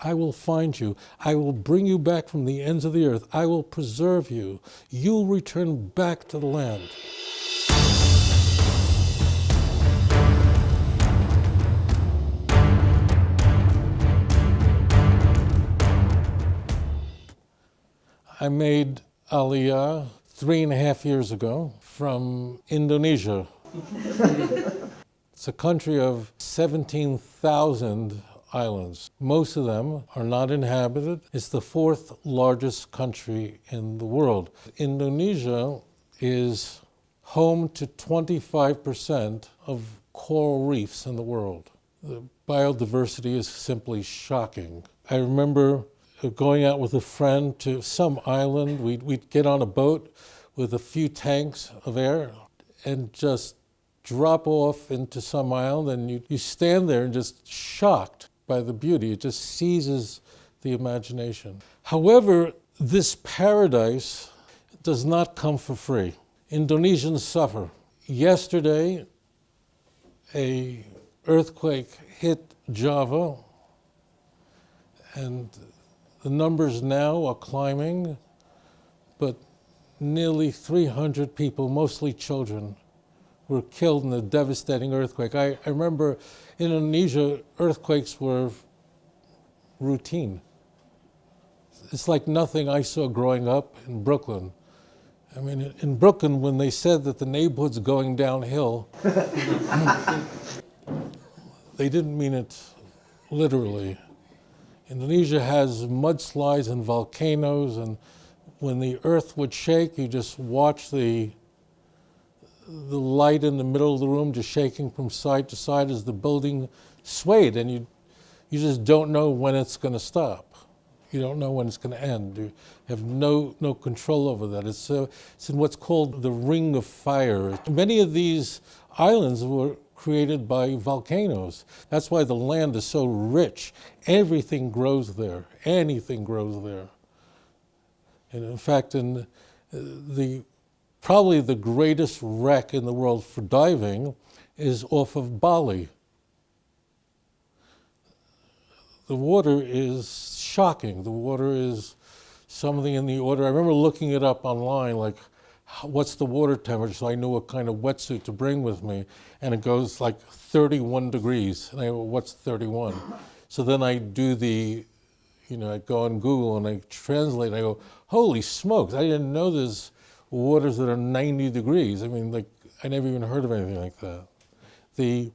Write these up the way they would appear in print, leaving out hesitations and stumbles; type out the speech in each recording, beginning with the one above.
I will find you. I will bring you back from the ends of the earth. I will preserve you. You'll return back to the land. I made Aliyah 3.5 years ago from Indonesia. It's a country of 17,000 islands. Most of them are not inhabited. It's the 4th largest country in the world. Indonesia is home to 25% of coral reefs in the world. The biodiversity is simply shocking. I remember going out with a friend to some island. We'd get on a boat with a few tanks of air and just drop off into some island, and you stand there and just shocked by the beauty. It just seizes the imagination. However, this paradise does not come for free. Indonesians suffer. Yesterday, an earthquake hit Java, and the numbers now are climbing, but nearly 300 people, mostly children, were killed in a devastating earthquake. I remember in Indonesia, earthquakes were routine. It's like nothing I saw growing up in Brooklyn. I mean, in Brooklyn, when they said that the neighborhood's going downhill, they didn't mean it literally. Indonesia has mudslides and volcanoes, and when the earth would shake, you just watch the light in the middle of the room just shaking from side to side as the building swayed, and you just don't know when it's going to stop. You don't know when it's going to end. You have no control over that. It's in what's called the ring of fire. Many of these islands were created by volcanoes. That's why the land is so rich. Everything grows there. Anything grows there. And in fact, in probably the greatest wreck in the world for diving is off of Bali. The water is shocking. The water is something in the order. I remember looking it up online, like, what's the water temperature, so I knew what kind of wetsuit to bring with me. And it goes like 31 degrees. And I go, what's 31? So then I do I go on Google and I translate and I go, holy smokes, I didn't know there's waters that are 90 degrees. I mean, like, I never even heard of anything like that. The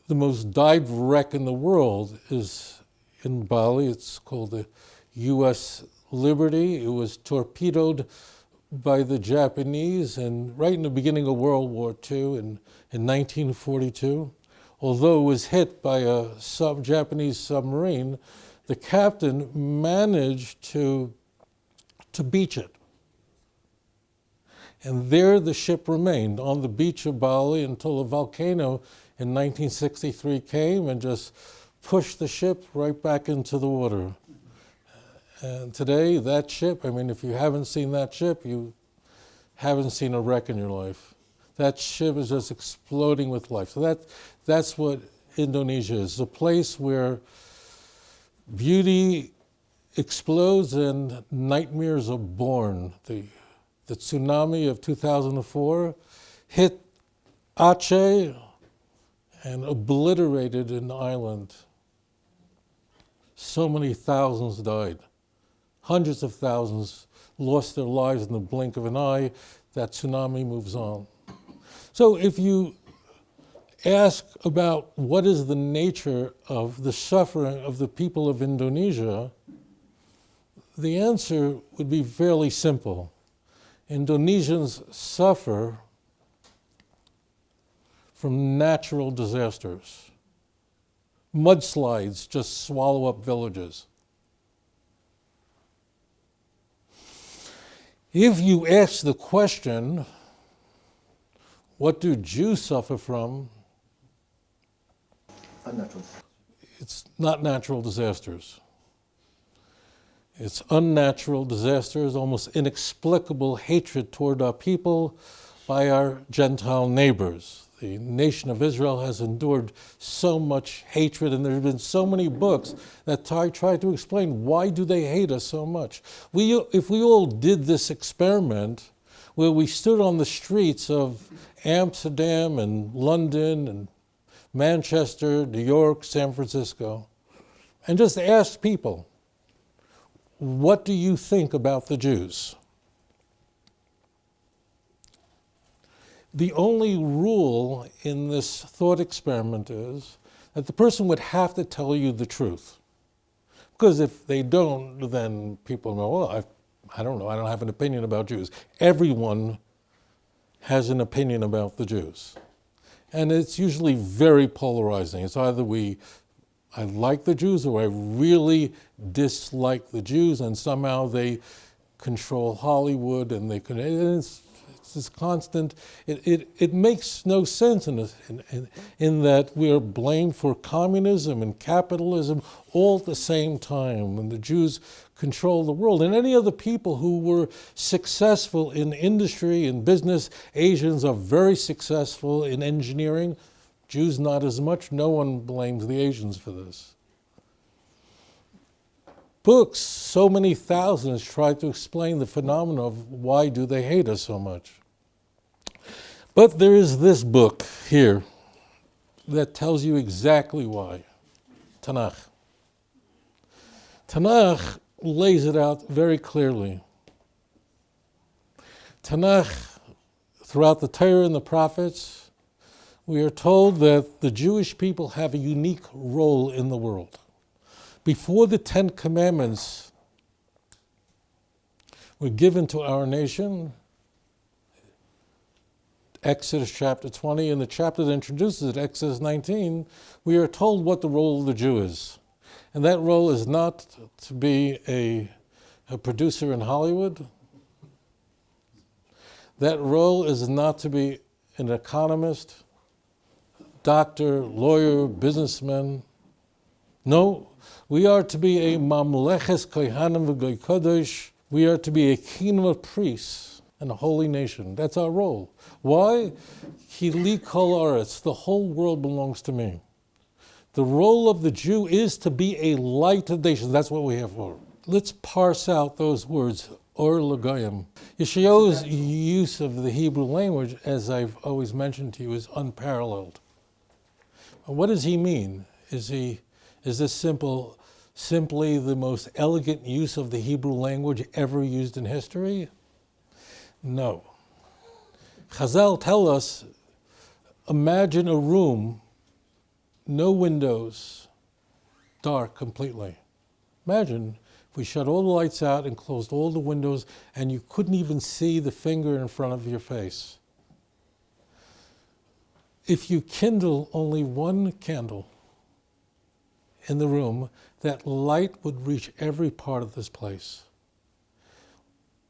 most dived wreck in the world is in Bali. It's called the U.S. Liberty. It was torpedoed by the Japanese and right in the beginning of World War II in 1942. Although it was hit by a Japanese submarine, the captain managed to beach it. And there the ship remained on the beach of Bali until a volcano in 1963 came and just pushed the ship right back into the water. And today, that ship, I mean, if you haven't seen that ship, you haven't seen a wreck in your life. That ship is just exploding with life. So that's what Indonesia is. It's a place where beauty explodes and nightmares are born. The tsunami of 2004 hit Aceh and obliterated an island. So many thousands died. Hundreds of thousands lost their lives in the blink of an eye. That tsunami moves on. So if you ask about what is the nature of the suffering of the people of Indonesia, the answer would be fairly simple. Indonesians suffer from natural disasters. Mudslides just swallow up villages. If you ask the question, what do Jews suffer from? Unnatural. It's not natural disasters. It's unnatural disasters, almost inexplicable hatred toward our people by our Gentile neighbors. The nation of Israel has endured so much hatred, and there have been so many books that try to explain why do they hate us so much. If we all did this experiment, where we stood on the streets of Amsterdam and London and Manchester, New York, San Francisco, and just asked people, what do you think about the Jews? The only rule in this thought experiment is that the person would have to tell you the truth. Because if they don't, then people know, well, I don't know, I don't have an opinion about Jews. Everyone has an opinion about the Jews. And it's usually very polarizing. It's either I like the Jews or I really dislike the Jews, and somehow they control Hollywood and they can. It's this constant. It makes no sense in that we are blamed for communism and capitalism all at the same time when the Jews control the world. And any other people who were successful in industry and business, Asians are very successful in engineering. Jews not as much. No one blames the Asians for this. Books, so many thousands, try to explain the phenomenon of why do they hate us so much. But there is this book here that tells you exactly why. Tanakh. Tanakh lays it out very clearly. Tanakh, throughout the Torah and the prophets, we are told that the Jewish people have a unique role in the world. Before the Ten Commandments were given to our nation, Exodus chapter 20 and the chapter that introduces it, Exodus 19, we are told what the role of the Jew is. And that role is not to be a producer in Hollywood. That role is not to be an economist, doctor, lawyer, businessman. No, we are to be a mamleches kohanim v'goy kodesh. We are to be a kingdom of priests and a holy nation. That's our role. Why? Ki li kol aretz. The whole world belongs to me. The role of the Jew is to be a light to the nations. That's what we have for. Let's parse out those words, or l'goyim. Yeshayahu's use of the Hebrew language, as I've always mentioned to you, is unparalleled. What does he mean? Is this simply the most elegant use of the Hebrew language ever used in history? No. Chazal tell us, imagine a room, no windows, dark completely. Imagine if we shut all the lights out and closed all the windows and you couldn't even see the finger in front of your face. If you kindle only one candle in the room, that light would reach every part of this place.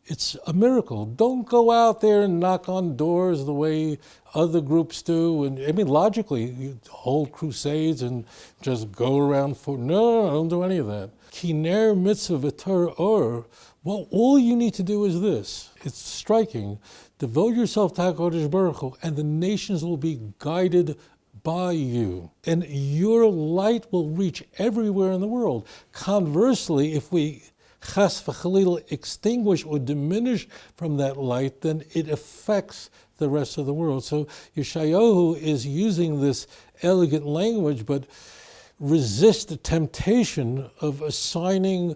It's a miracle. Don't go out there and knock on doors the way other groups do. And I mean, logically, you hold crusades and just go around no, don't do any of that. Kiner mitzvah v'tor or. Well, all you need to do is this. It's striking. Devote yourself to HaKadosh Baruch Hu, and the nations will be guided by you. And your light will reach everywhere in the world. Conversely, if we chas v'chalil extinguish or diminish from that light, then it affects the rest of the world. So Yeshayahu is using this elegant language, but resist the temptation of assigning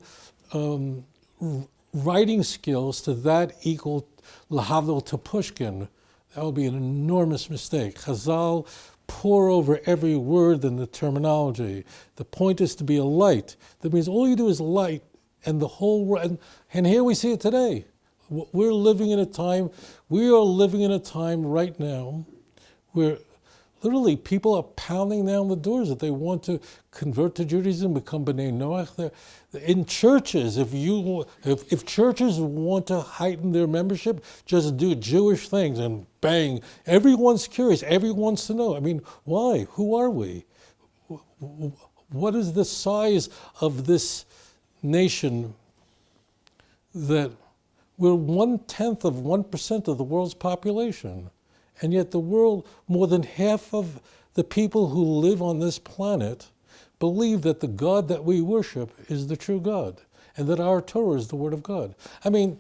writing skills to that equal lahavdil to Pushkin. That would be an enormous mistake. Chazal pour over every word in the terminology. The point is to be a light. That means all you do is light, and the whole world, and here we see it today. We are living in a time right now where literally people are pounding down the doors that they want to convert to Judaism, become B'nai Noach. In churches, if churches want to heighten their membership, just do Jewish things and bang, everyone's curious, everyone wants to know. I mean, why? Who are we? What is the size of this nation that we're 1/10 of 1% of the world's population? And yet the world, more than half of the people who live on this planet believe that the God that we worship is the true God, and that our Torah is the Word of God. I mean,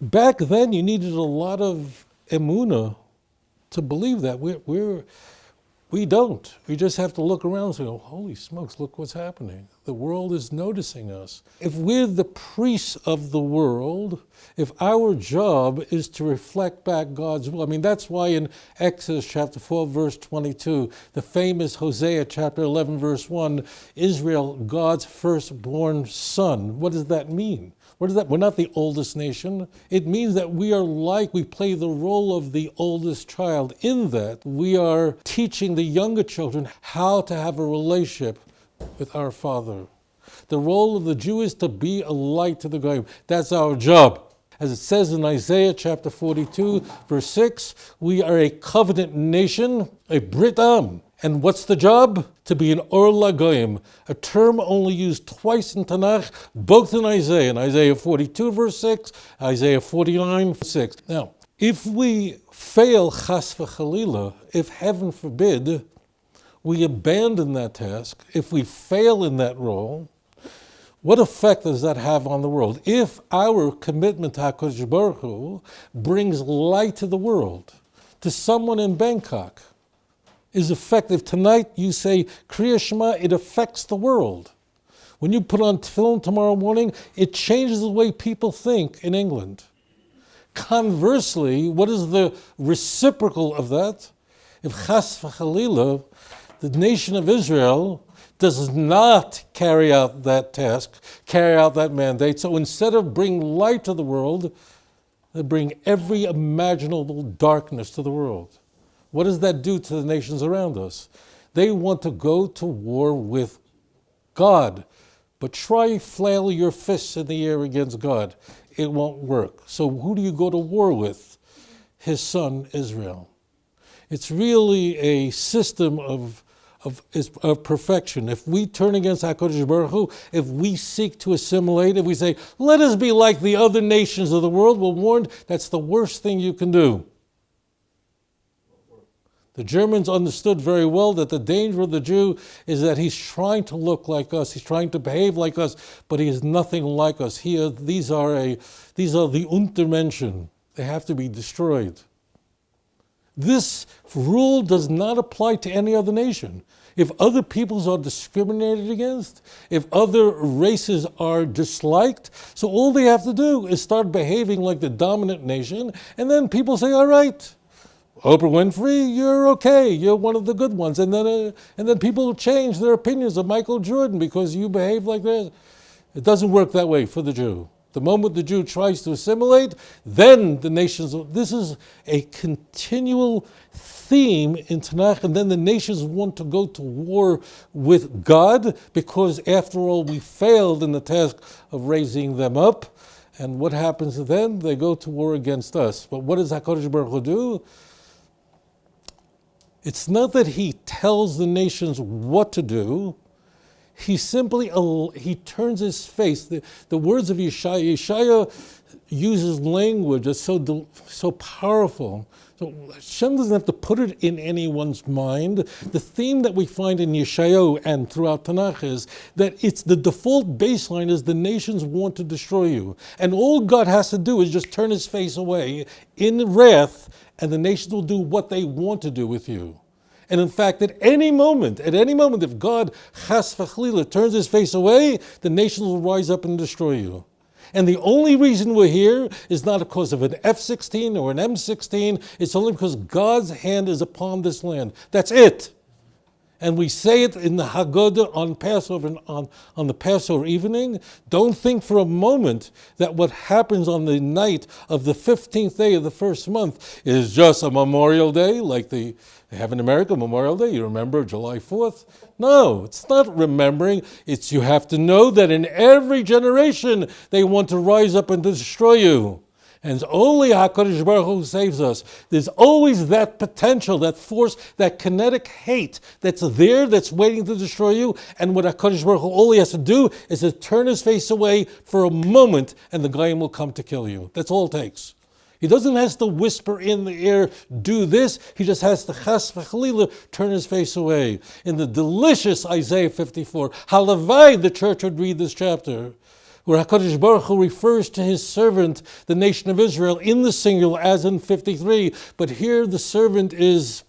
back then you needed a lot of emunah to believe that. We don't. We just have to look around and say, oh, holy smokes, look what's happening. The world is noticing us. If we're the priests of the world, if our job is to reflect back God's will, I mean, that's why in Exodus chapter 4, verse 22, the famous Hosea chapter 11, verse 1, Israel, God's firstborn son. What does that mean? What is that? We're not the oldest nation. It means that we play the role of the oldest child, in that we are teaching the younger children how to have a relationship with our Father. The role of the Jew is to be a light to the Goyim. That's our job. As it says in Isaiah chapter 42, verse 6, we are a covenant nation, a Brit Am. And what's the job? To be an Or LaGoyim, a term only used twice in Tanakh, both in Isaiah 42, verse 6, Isaiah 49, verse 6. Now, if we fail, chas v'chalila, if heaven forbid, we abandon that task, if we fail in that role, what effect does that have on the world? If our commitment to HaKadosh Baruch Hu brings light to the world, to someone in Bangkok, is effective. Tonight you say Kriya Shema, it affects the world. When you put on tefillin tomorrow morning, it changes the way people think in England. Conversely, what is the reciprocal of that? If chas v'chalila, the nation of Israel does not carry out that task, carry out that mandate, so instead of bringing light to the world, they bring every imaginable darkness to the world. What does that do to the nations around us? They want to go to war with God, but try flail your fists in the air against God. It won't work. So who do you go to war with? His son, Israel. It's really a system of perfection. If we turn against HaKadosh Baruch Hu, if we seek to assimilate, if we say, let us be like the other nations of the world, we're warned that's the worst thing you can do. The Germans understood very well that the danger of the Jew is that he's trying to look like us, he's trying to behave like us, but he is nothing like us. These are the Untermenschen. They have to be destroyed. This rule does not apply to any other nation. If other peoples are discriminated against, if other races are disliked, so all they have to do is start behaving like the dominant nation, and then people say, all right, Oprah Winfrey, you're okay. You're one of the good ones. And then people change their opinions of Michael Jordan because you behave like that. It doesn't work that way for the Jew. The moment the Jew tries to assimilate, then the nations, this is a continual theme in Tanakh, and then the nations want to go to war with God because, after all, we failed in the task of raising them up. And what happens then? They go to war against us. But what does HaKadosh Baruch Hu do? It's not that he tells the nations what to do. He simply, he turns his face. The words of Yeshaya uses language that's so powerful. So Hashem doesn't have to put it in anyone's mind. The theme that we find in Yeshayahu and throughout Tanakh is that it's the default baseline is the nations want to destroy you. And all God has to do is just turn his face away in wrath, and the nations will do what they want to do with you. And in fact, at any moment, if God, chas v'chalila, turns his face away, the nations will rise up and destroy you. And the only reason we're here is not because of an F-16 or an M-16. It's only because God's hand is upon this land. That's it. And we say it in the Haggadah on Passover, on the Passover evening. Don't think for a moment that what happens on the night of the 15th day of the first month is just a Memorial Day, like they have in America, Memorial Day. You remember July 4th? No, it's not remembering. It's you have to know that in every generation they want to rise up and destroy you. And it's only HaKadosh Baruch Hu saves us. There's always that potential, that force, that kinetic hate that's there, that's waiting to destroy you. And what HaKadosh Baruch Hu, all he has to do is to turn his face away for a moment, and the Goyim will come to kill you. That's all it takes. He doesn't have to whisper in the ear, do this. He just has to chas v'chalila, turn his face away. In the delicious Isaiah 54, halavai, the church would read this chapter, where HaKadosh Baruch Hu refers to his servant, the nation of Israel, in the singular as in 53. But here the servant is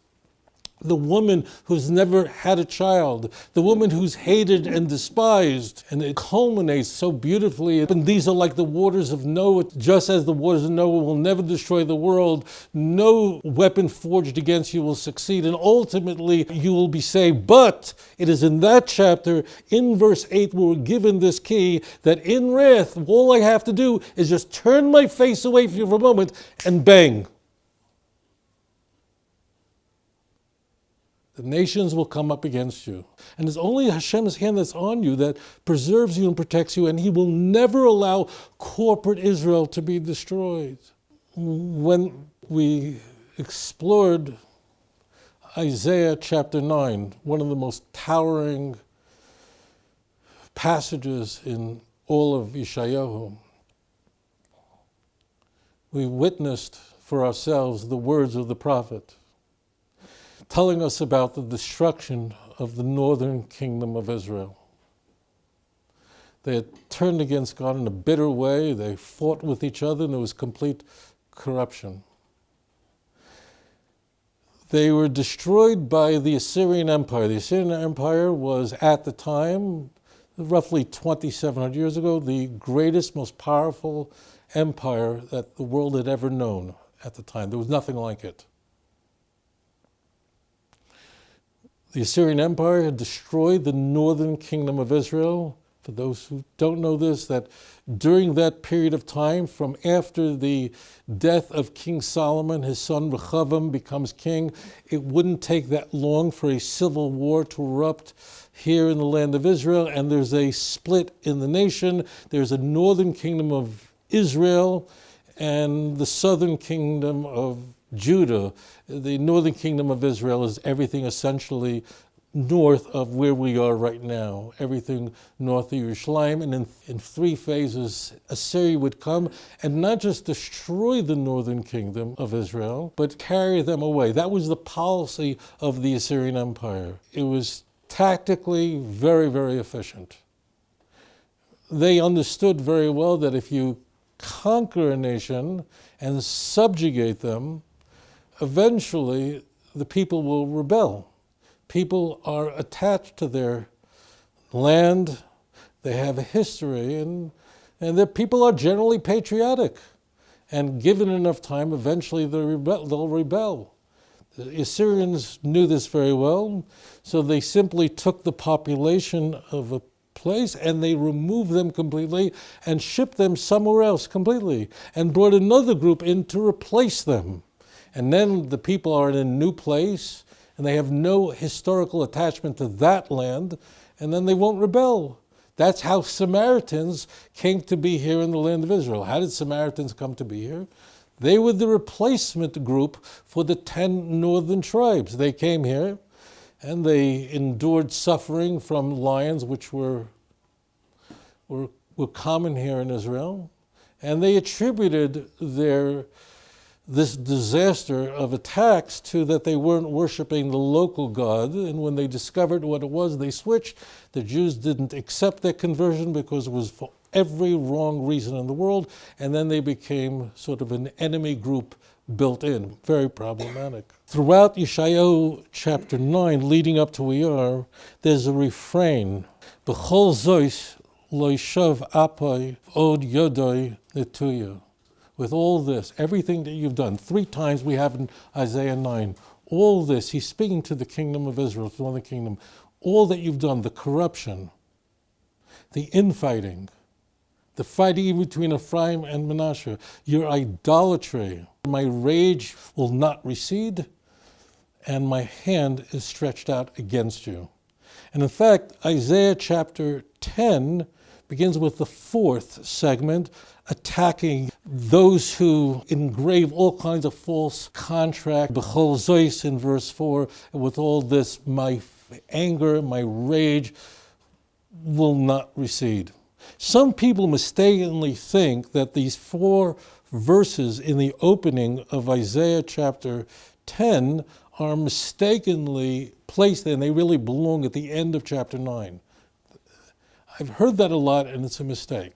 the woman who's never had a child, the woman who's hated and despised. And it culminates so beautifully. And these are like the waters of Noah. Just as the waters of Noah will never destroy the world, no weapon forged against you will succeed. And ultimately, you will be saved. But it is in that chapter, in verse 8, where we're given this key that in wrath, all I have to do is just turn my face away from you for a moment and bang. The nations will come up against you. And it's only Hashem's hand that's on you that preserves you and protects you, and he will never allow corporate Israel to be destroyed. When we explored Isaiah chapter 9, one of the most towering passages in all of Yeshayahu, we witnessed for ourselves the words of the prophet, telling us about the destruction of the northern kingdom of Israel. They had turned against God in a bitter way. They fought with each other, and there was complete corruption. They were destroyed by the Assyrian Empire. The Assyrian Empire was, at the time, roughly 2,700 years ago, the greatest, most powerful empire that the world had ever known at the time. There was nothing like it. The Assyrian Empire had destroyed the northern kingdom of Israel. For those who don't know this, that during that period of time, from after the death of King Solomon, his son Rehoboam becomes king, it wouldn't take that long for a civil war to erupt here in the land of Israel, and there's a split in the nation. There's a northern kingdom of Israel and the southern kingdom of Judah. The northern kingdom of Israel is everything essentially north of where we are right now, everything north of Yerushalayim. And in three phases, Assyria would come and not just destroy the northern kingdom of Israel, but carry them away. That was the policy of the Assyrian Empire. It was tactically very, very efficient. They understood very well that if you conquer a nation and subjugate them, eventually the people will rebel. People are attached to their land, they have a history, and the people are generally patriotic. And given enough time, eventually they'll rebel. The Assyrians knew this very well, so they simply took the population of a place and they removed them completely and shipped them somewhere else completely and brought another group in to replace them. And then the people are in a new place and they have no historical attachment to that land, and then they won't rebel. That's how Samaritans came to be here in the land of Israel. How did Samaritans come to be here? They were the replacement group for the 10 northern tribes. They came here and they endured suffering from lions, which were common here in Israel. And they attributed this disaster of attacks to that they weren't worshiping the local God. And when they discovered what it was, they switched. The Jews didn't accept their conversion because it was for every wrong reason in the world. And then they became sort of an enemy group built in. Very problematic. Throughout Yeshayahu chapter 9, leading up to where we are, there's a refrain. B'chol zois lo yishav apai od yodoi netuya. With all this, everything that you've done, 3 times we have in Isaiah 9, all this, he's speaking to the kingdom of Israel, to the northern kingdom, all that you've done, the corruption, the infighting, the fighting between Ephraim and Manasseh, your idolatry, my rage will not recede, and my hand is stretched out against you. And in fact, Isaiah chapter 10 begins with the 4th segment, attacking those who engrave all kinds of false contract. B'chol zois in verse 4, and with all this, my anger, my rage will not recede. Some people mistakenly think that these 4 verses in the opening of Isaiah chapter 10 are mistakenly placed there, and they really belong at the end of chapter 9. I've heard that a lot, and it's a mistake.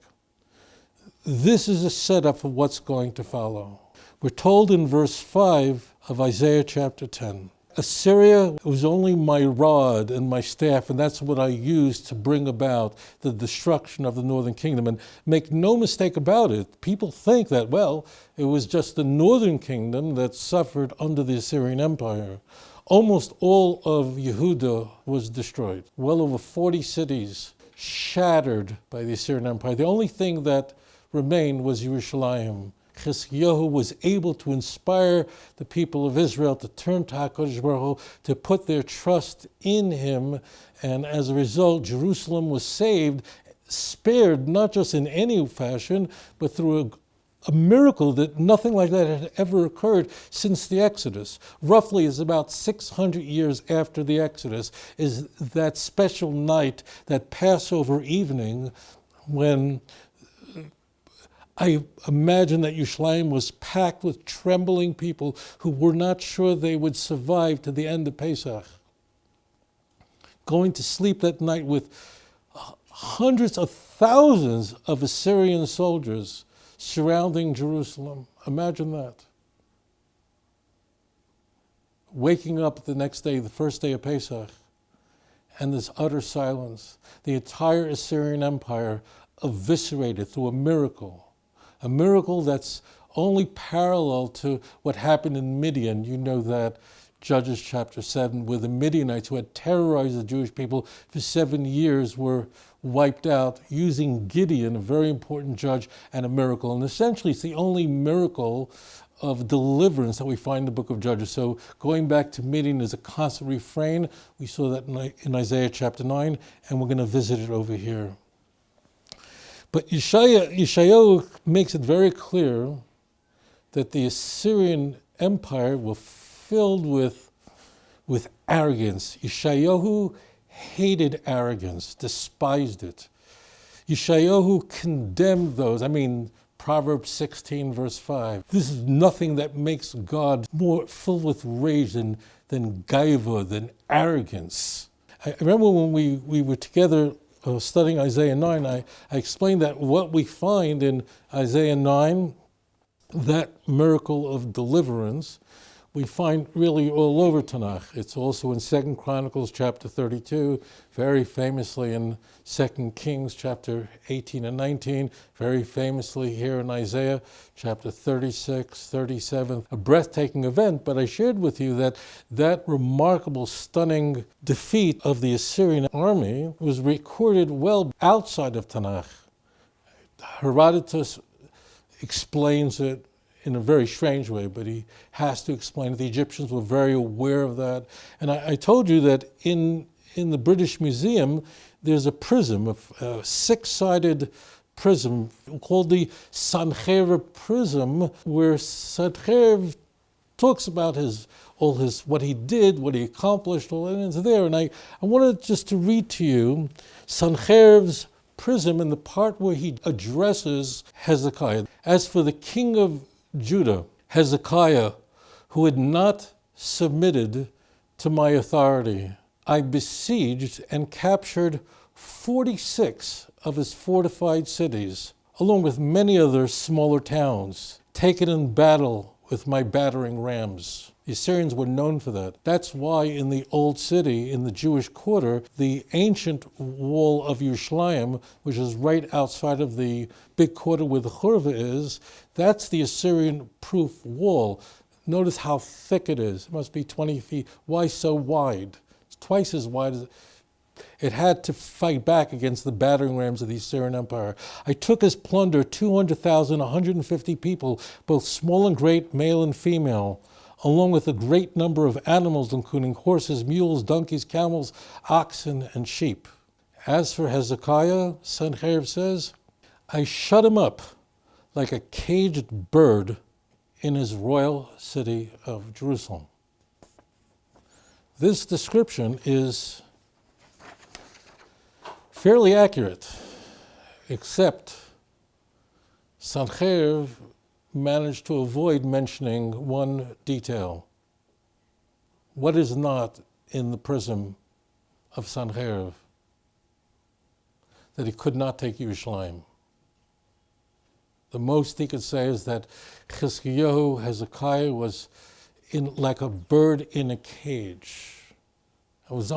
This is a setup for what's going to follow. We're told in verse 5 of Isaiah chapter 10, Assyria was only my rod and my staff, and that's what I used to bring about the destruction of the northern kingdom. And make no mistake about it, people think that, well, it was just the northern kingdom that suffered under the Assyrian Empire. Almost all of Yehuda was destroyed. Well over 40 cities shattered by the Assyrian Empire. The only thing that remained was Yerushalayim. Chizkiyahu was able to inspire the people of Israel to turn to HaKadosh Baruch Hu, to put their trust in him, and as a result, Jerusalem was saved, spared not just in any fashion, but through a miracle that nothing like that had ever occurred since the Exodus. Roughly is about 600 years after the Exodus is that special night, that Passover evening, when I imagine that Yerushalayim was packed with trembling people who were not sure they would survive to the end of Pesach. Going to sleep that night with hundreds of thousands of Assyrian soldiers surrounding Jerusalem. Imagine that. Waking up the next day, the first day of Pesach, and this utter silence. The entire Assyrian Empire eviscerated through a miracle that's only parallel to what happened in Midian. You know that, Judges chapter 7, where the Midianites, who had terrorized the Jewish people for 7 years, were wiped out using Gideon, a very important judge, and a miracle. And essentially, it's the only miracle of deliverance that we find in the book of Judges. So going back to Midian is a constant refrain. We saw that in Isaiah chapter 9, and we're going to visit it over here. But Yeshayahu makes it very clear that the Assyrian Empire was filled with arrogance. Yeshayahu hated arrogance, despised it. Yeshayahu condemned those. Proverbs 16, verse 5. This is nothing that makes God more filled with rage than gaiva, than arrogance. I remember when we were together studying Isaiah 9, I explained that what we find in Isaiah 9, that miracle of deliverance, we find really all over Tanakh. It's also in 2 Chronicles chapter 32, very famously in 2 Kings chapter 18 and 19, very famously here in Isaiah chapter 36, 37, a breathtaking event. But I shared with you that remarkable, stunning defeat of the Assyrian army was recorded well outside of Tanakh. Herodotus explains it in a very strange way, but he has to explain it. The Egyptians were very aware of that. And I told you that in the British Museum, there's a prism, a six-sided prism called the Sancherv prism, where Sancherv talks about what he did, what he accomplished, all that is there. And I wanted just to read to you Sancherv's prism in the part where he addresses Hezekiah. As for the king of Judah, Hezekiah, who had not submitted to my authority, I besieged and captured 46 of his fortified cities, along with many other smaller towns, taken in battle with my battering rams. The Assyrians were known for that. That's why in the old city, in the Jewish quarter, the ancient wall of Yerushalayim, which is right outside of the big quarter where the Churva is, that's the Assyrian-proof wall. Notice how thick it is. It must be 20 feet. Why so wide? It's twice as wide as it had to fight back against the battering rams of the Assyrian Empire. I took as plunder 200,000, 150 people, both small and great, male and female, along with a great number of animals, including horses, mules, donkeys, camels, oxen, and sheep. As for Hezekiah, Sancherv says, I shut him up like a caged bird in his royal city of Jerusalem. This description is fairly accurate, except Sancherv managed to avoid mentioning one detail. What is not in the prism of Sancherib? That he could not take Yerushalayim. The most he could say is that Chizkiyahu, Hezekiah, was like a bird in a cage. I was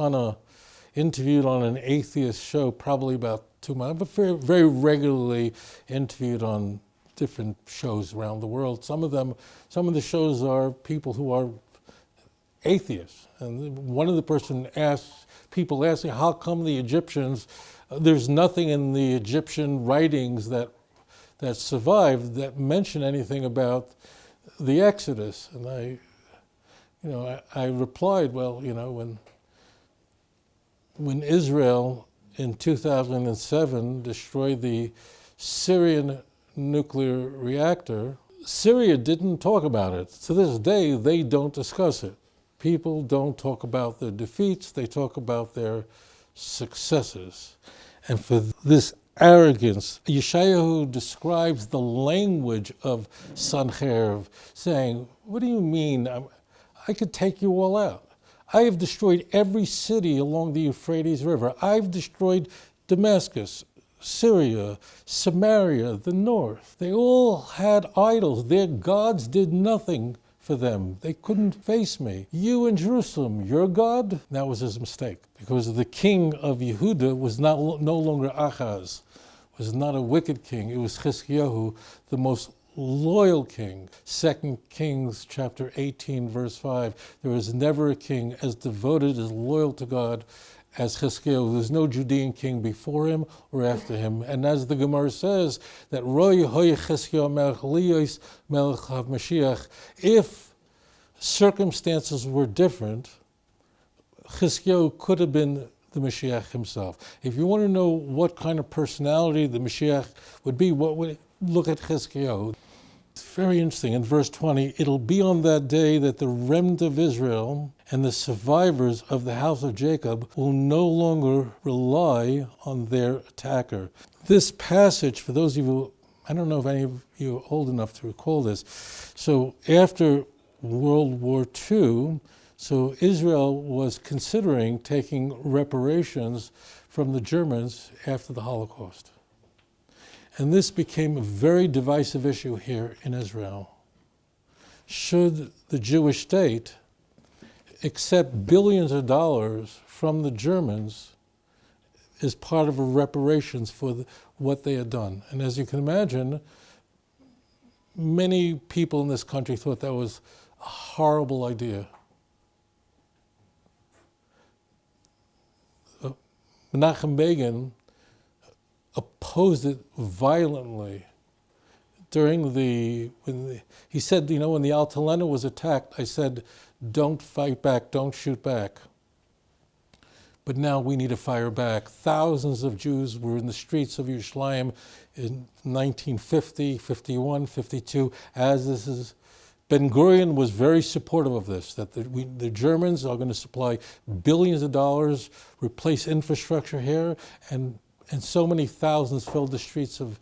interviewed on an atheist show probably about 2 months, but very, very regularly interviewed on different shows around the world. Some of the shows are people who are atheists. And one of the people asking, how come the Egyptians, there's nothing in the Egyptian writings that survived that mention anything about the Exodus? And I replied, well, when Israel in 2007 destroyed the Syrian nuclear reactor, Syria didn't talk about it. To this day, they don't discuss it. People don't talk about their defeats, they talk about their successes. And for this arrogance, Yeshayahu describes the language of Sancherib, saying, what do you mean? I could take you all out. I have destroyed every city along the Euphrates River. I've destroyed Damascus, Syria, Samaria, the north. They all had idols. Their gods did nothing for them. They couldn't face me. You in Jerusalem, your God? That was his mistake, because the king of Yehuda was no longer Achaz, was not a wicked king. It was Chizkiyahu, the most loyal king. 2 Kings chapter 18, verse 5. There was never a king as devoted, as loyal to God as Chizkiyahu. There's no Judean king before him or after him. And as the Gemara says, that Roy Hoy Chizkiyahu melech liyos melech Mashiach, if circumstances were different, Chizkiyahu could have been the Mashiach himself. If you want to know what kind of personality the Mashiach would be, look at Chizkiyahu. It's very interesting. In verse 20, it'll be on that day that the remnant of Israel and the survivors of the house of Jacob will no longer rely on their attacker. This passage, for those of you, I don't know if any of you are old enough to recall this. So after World War II, so Israel was considering taking reparations from the Germans after the Holocaust. And this became a very divisive issue here in Israel. Should the Jewish state accept billions of dollars from the Germans as part of a reparations for what they had done? And as you can imagine, many people in this country thought that was a horrible idea. Menachem Begin opposed it violently he said, when the Altalena was attacked, I said, don't fight back, don't shoot back. But now we need to fire back. Thousands of Jews were in the streets of Yerushalayim in 1950, 51, 52, as this is. Ben-Gurion was very supportive of this, that the Germans are going to supply billions of dollars, replace infrastructure here, and so many thousands filled the streets of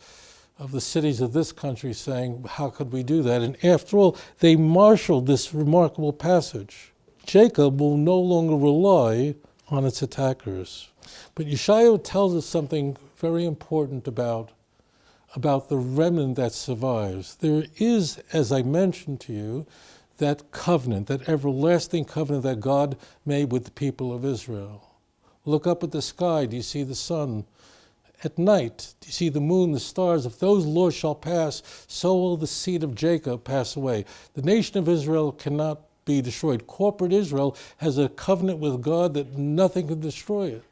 the cities of this country saying, how could we do that? And after all, they marshaled this remarkable passage. Jacob will no longer rely on its attackers. But Yeshayahu tells us something very important about the remnant that survives. There is, as I mentioned to you, that covenant, that everlasting covenant that God made with the people of Israel. Look up at the sky, do you see the sun? At night, do you see the moon, the stars? If those laws shall pass, so will the seed of Jacob pass away. The nation of Israel cannot be destroyed. Corporate Israel has a covenant with God that nothing can destroy it.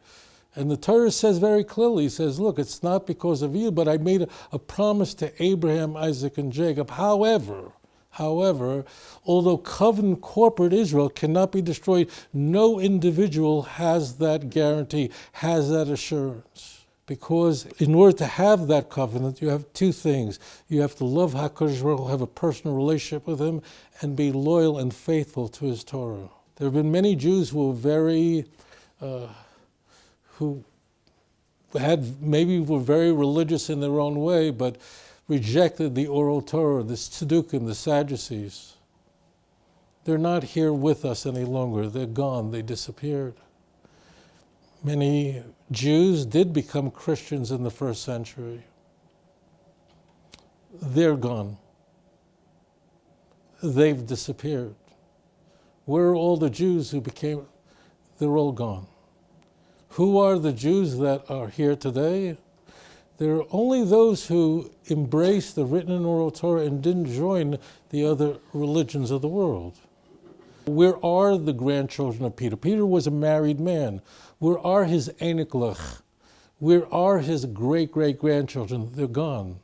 And the Torah says very clearly, it says, look, it's not because of you, but I made a promise to Abraham, Isaac, and Jacob. However, although covenant corporate Israel cannot be destroyed, no individual has that guarantee, has that assurance. Because in order to have that covenant, you have two things. You have to love HaKadosh Baruch Hu, have a personal relationship with him, and be loyal and faithful to his Torah. There have been many Jews who were very religious in their own way, but rejected the oral Torah, the Tzdukim, the Sadducees. They're not here with us any longer. They're gone. They disappeared. Many Jews did become Christians in the first century. They're gone. They've disappeared. Where are all the Jews who became? They're all gone. Who are the Jews that are here today? There are only those who embraced the written and oral Torah and didn't join the other religions of the world. Where are the grandchildren of Peter? Peter was a married man. Where are his Eniklach? Where are his great-great-grandchildren? They're gone.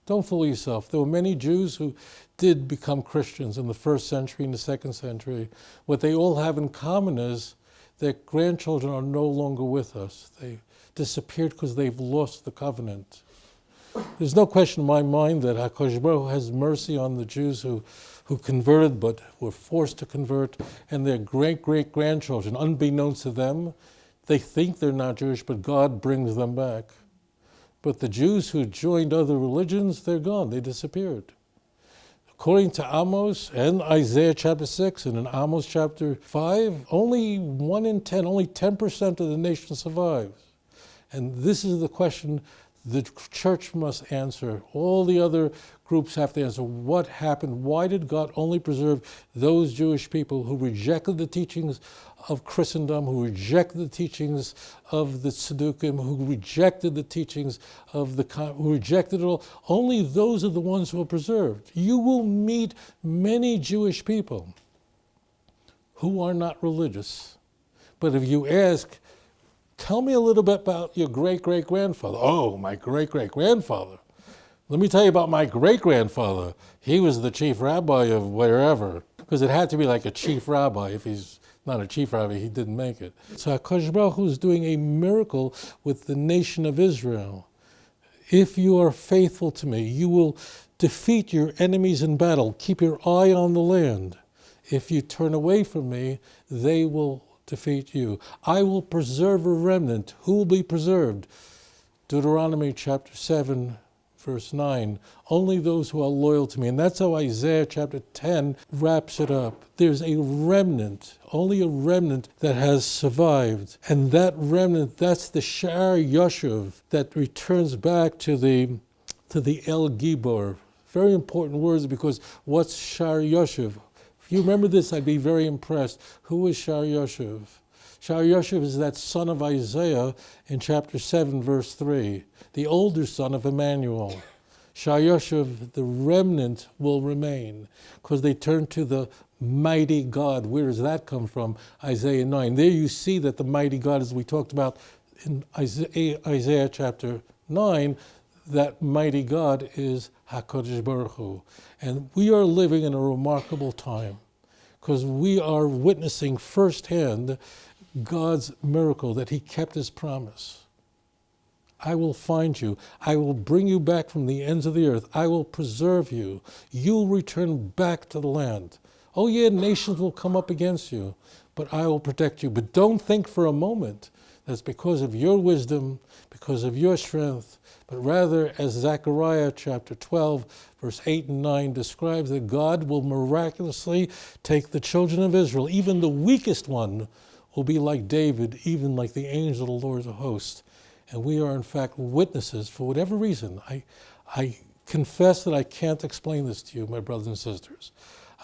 Don't fool yourself. There were many Jews who did become Christians in the first century and the second century. What they all have in common is their grandchildren are no longer with us. They disappeared because they've lost the covenant. There's no question in my mind that HaKadosh Baruch Hu has mercy on the Jews who converted but were forced to convert, and their great-great-grandchildren, unbeknownst to them, they think they're not Jewish, but God brings them back. But the Jews who joined other religions, they're gone. They disappeared. According to Amos and Isaiah chapter 6 and in Amos chapter 5, only 1 in 10, only 10% of the nation survives. And this is the question the church must answer. All the other groups have to answer. What happened? Why did God only preserve those Jewish people who rejected the teachings of Christendom, who rejected the teachings of the Tzdukim, who rejected the teachings of who rejected it all? Only those are the ones who are preserved. You will meet many Jewish people who are not religious. But if you ask, tell me a little bit about your great-great-grandfather. Oh, my great-great-grandfather. Let me tell you about my great-grandfather. He was the chief rabbi of wherever, because it had to be like a chief rabbi. If he's not a chief rabbi, he didn't make it. So HaKadosh Baruch Hu is doing a miracle with the nation of Israel. If you are faithful to me, you will defeat your enemies in battle. Keep your eye on the land. If you turn away from me, they will defeat you. I will preserve a remnant. Who will be preserved? Deuteronomy chapter 7, verse 9. Only those who are loyal to me. And that's how Isaiah chapter 10 wraps it up. There's a remnant, only a remnant that has survived. And that remnant, that's the Shar Yoshev that returns back to the El Gibor. Very important words, because what's Shar Yoshev? If you remember this, I'd be very impressed. Who is Shar Yoshev? Shar Yoshev is that son of Isaiah in chapter 7, verse 3, the older son of Emmanuel. Shar Yoshev, the remnant, will remain, because they turn to the mighty God. Where does that come from? Isaiah 9. There you see that the mighty God, as we talked about in Isaiah chapter 9, that mighty God is HaKadosh Baruch Hu. And we are living in a remarkable time, because we are witnessing firsthand God's miracle, that He kept His promise. I will find you. I will bring you back from the ends of the earth. I will preserve you. You'll return back to the land. Oh yeah, nations will come up against you, but I will protect you. But don't think for a moment that's because of your wisdom, because of your strength, but rather, as Zechariah chapter 12, verse 8 and 9 describes, that God will miraculously take the children of Israel, even the weakest one will be like David, even like the angel of the Lord of hosts. And we are in fact witnesses for whatever reason. I confess that I can't explain this to you, my brothers and sisters.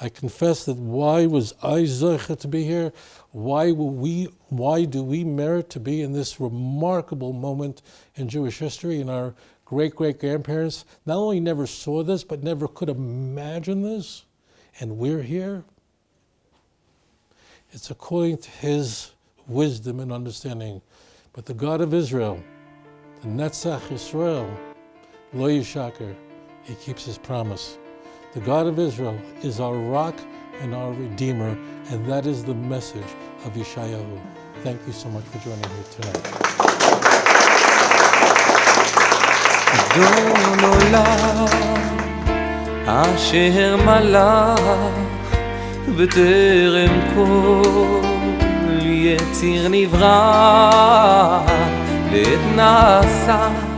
I confess that why was I zeicha to be here? Why do we merit to be in this remarkable moment in Jewish history? And our great-great-grandparents not only never saw this, but never could imagine this, and we're here. It's according to His wisdom and understanding. But the God of Israel, the Netzach Yisrael, Lo Yishaker, He keeps His promise. The God of Israel is our rock and our Redeemer, and that is the message of Yeshayahu. Thank you so much for joining me tonight. אדון עולם אשר מלך בטרם כל יציר נברא לעת נעשה